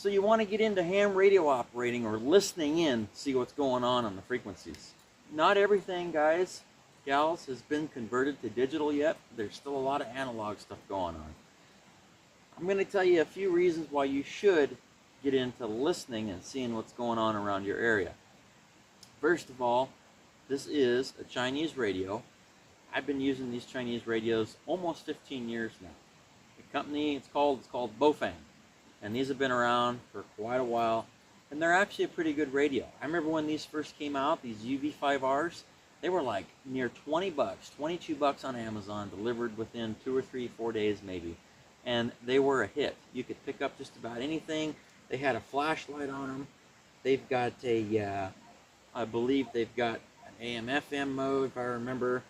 So you want to get into ham radio operating or listening in, see what's going on the frequencies. Not everything, guys, gals, has been converted to digital yet. There's still a lot of analog stuff going on. I'm going to tell you a few reasons why you should get into listening and seeing what's going on around your area. First of all, this is a Chinese radio. I've been using these Chinese radios almost 15 years now. The company it's called Bofang, and these have been around for quite a while, and they're actually a pretty good radio. I remember when these first came out, these UV5Rs, they were like near 20 bucks, 22 bucks on Amazon, delivered within 2 or 3, 4 days maybe, and they were a hit. You could pick up just about anything. They had a flashlight on them. They've got a, I believe they've got an AM/FM mode, if I remember.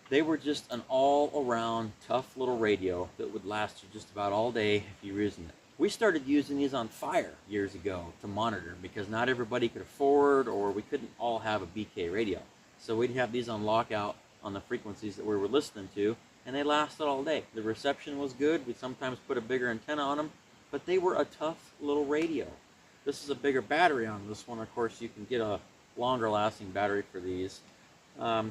They were just an all-around tough little radio that would last you just about all day if you were using it. We started using these on Fire years ago to monitor because not everybody could afford, or we couldn't all have a BK radio. So we'd have these on lockout on the frequencies that we were listening to, and they lasted all day. The reception was good. We'd sometimes put a bigger antenna on them, but they were a tough little radio. This is a bigger battery on this one. Of course, you can get a longer lasting battery for these.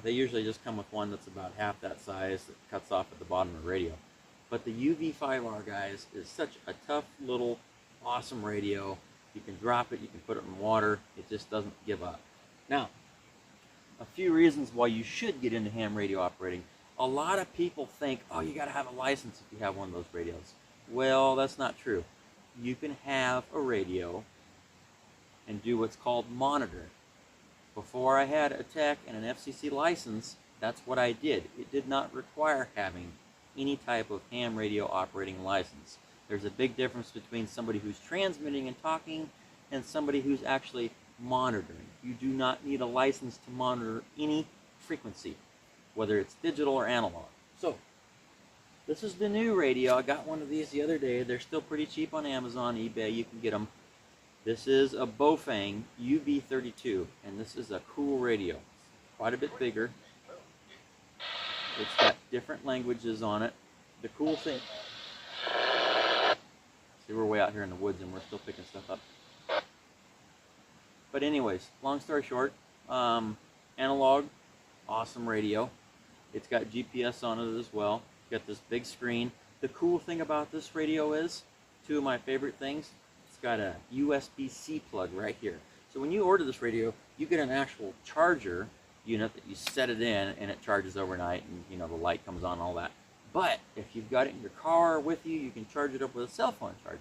They usually just come with one that's about half that size that cuts off at the bottom of the radio. But the UV5R, guys, is such a tough little awesome radio. You can drop it, you can put it in water, it just doesn't give up. Now, a few reasons why you should get into ham radio operating. A lot of people think, oh, you got to have a license if you have one of those radios. Well, that's not true. You can have a radio and do what's called monitoring. Before I had a tech and an FCC license, that's what I did. It did not require having any type of ham radio operating license. There's a big difference between somebody who's transmitting and talking and somebody who's actually monitoring. You do not need a license to monitor any frequency, whether it's digital or analog. So, this is the new radio. I got one of these the other day. They're still pretty cheap on Amazon, eBay. You can get them. This is a Bofang UV32, and this is a cool radio. Quite a bit bigger. It's got different languages on it. The cool thing... See, we're way out here in the woods, and we're still picking stuff up. But anyways, long story short, analog, awesome radio. It's got GPS on it as well. It's got this big screen. The cool thing about this radio is, two of my favorite things, got a USB-C plug right here. So when you order this radio, you get an actual charger unit that you set it in, and it charges overnight, and you know the light comes on and all that. But if you've got it in your car with you, you can charge it up with a cell phone charger.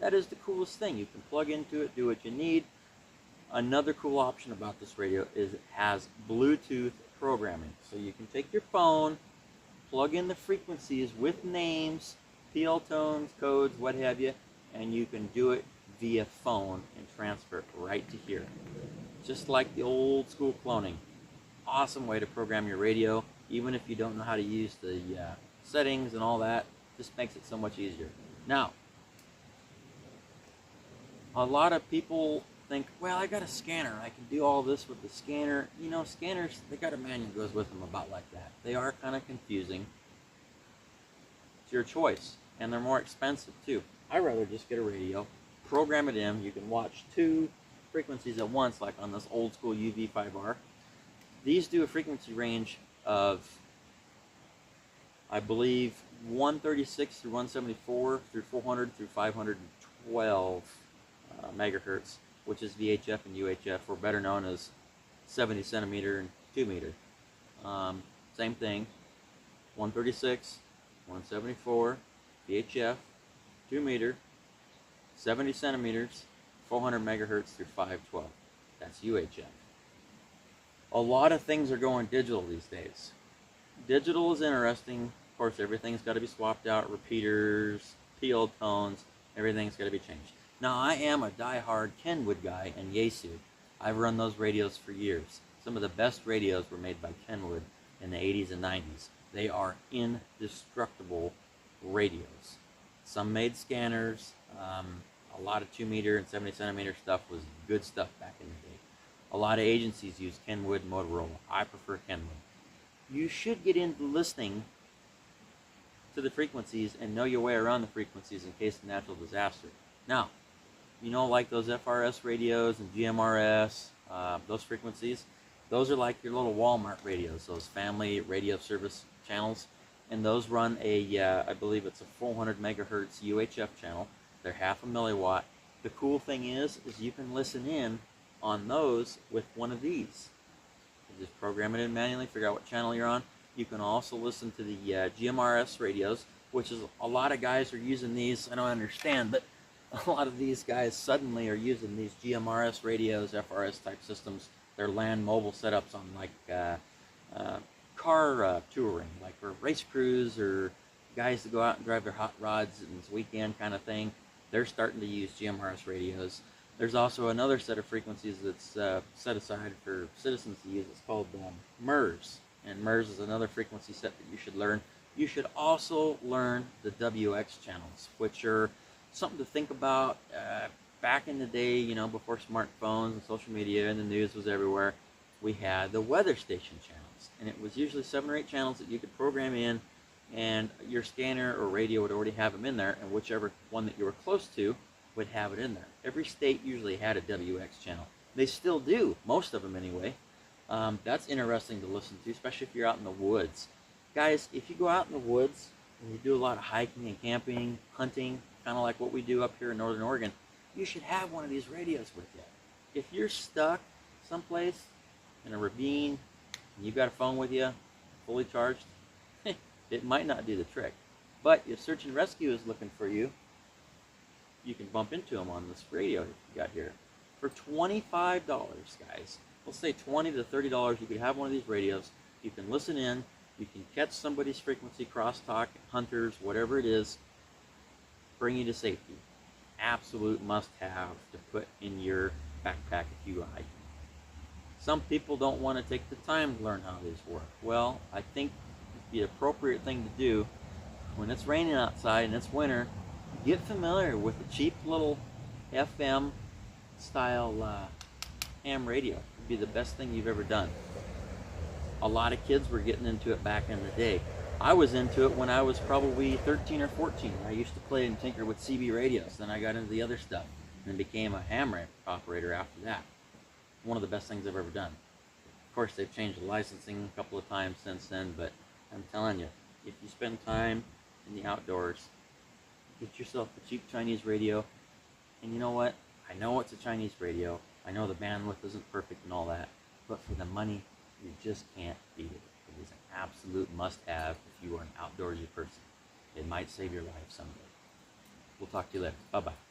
That is the coolest thing. You can plug into it, do what you need. Another cool option about this radio is it has Bluetooth programming. So you can take your phone, plug in the frequencies with names, PL tones, codes, what have you, and you can do it via phone and transfer it right to here. Just like the old school cloning. Awesome way to program your radio, even if you don't know how to use the settings and all that. Just makes it so much easier. Now, a lot of people think, well, I got a scanner. I can do all this with the scanner. You know, scanners, they got a manual that goes with them about like that. They are kind of confusing. It's your choice, and they're more expensive too. I'd rather just get a radio, program it in. You can watch 2 frequencies at once, like on this old school UV5R. These do a frequency range of, I believe, 136 through 174 through 400 through 512 megahertz, which is VHF and UHF, or better known as 70 centimeter and 2 meter. Same thing, 136, 174, VHF, 2 meter, 70 centimeters, 400 megahertz through 512. That's UHF. A lot of things are going digital these days. Digital is interesting. Of course, everything's got to be swapped out, repeaters, PL tones, everything's got to be changed. Now, I am a die-hard Kenwood guy and Yaesu. I've run those radios for years. Some of the best radios were made by Kenwood in the 80s and 90s. They are indestructible radios. Some made scanners. A lot of 2 meter and 70 centimeter stuff was good stuff back in the day. A lot of agencies use Kenwood and Motorola. I prefer Kenwood. You should get into listening to the frequencies and know your way around the frequencies in case of natural disaster. Now, like those FRS radios and GMRS, those frequencies, those are like your little Walmart radios, those family radio service channels, and those run I believe it's a 400 megahertz UHF channel. They're half a milliwatt. The cool thing is you can listen in on those with one of these. You just program it in manually, figure out what channel you're on. You can also listen to the GMRS radios, which is a lot of guys are using these. I don't understand, but a lot of these guys suddenly are using these GMRS radios, FRS type systems. They're land mobile setups on like car touring, like for race crews or guys that go out and drive their hot rods and it's weekend kind of thing. They're starting to use GMRS radios. There's also another set of frequencies that's set aside for citizens to use. It's called MURS, and MURS is another frequency set that you should learn. You should also learn the WX channels, which are something to think about. Back in the day, before smartphones and social media and the news was everywhere, we had the weather station channels, and it was usually 7 or 8 channels that you could program in, and your scanner or radio would already have them in there, and whichever one that you were close to would have it in there. Every state usually had a WX channel. They still do, most of them anyway. That's interesting to listen to, especially if you're out in the woods. Guys, if you go out in the woods and you do a lot of hiking and camping, hunting, kind of like what we do up here in Northern Oregon, you should have one of these radios with you. If you're stuck someplace in a ravine and you've got a phone with you, fully charged, it might not do the trick. But if search and rescue is looking for you, you can bump into them on this radio that you got here. For $25, guys, let's say $20 to $30, you could have one of these radios. You can listen in, you can catch somebody's frequency, crosstalk, hunters, whatever it is, bring you to safety. Absolute must-have to put in your backpack if you go hiking. Some people don't want to take the time to learn how these work. Well, I think the appropriate thing to do when it's raining outside and it's winter, get familiar with a cheap little FM style ham radio. It would be the best thing you've ever done. A lot of kids were getting into it back in the day. I was into it when I was probably 13 or 14. I used to play and tinker with CB radios. Then I got into the other stuff and became a ham operator after that. One of the best things I've ever done. Of course, they've changed the licensing a couple of times since then, but I'm telling you, if you spend time in the outdoors, get yourself a cheap Chinese radio. And you know what? I know it's a Chinese radio. I know the bandwidth isn't perfect and all that, but for the money, you just can't beat it. It is an absolute must-have if you are an outdoorsy person. It might save your life someday. We'll talk to you later. Bye-bye.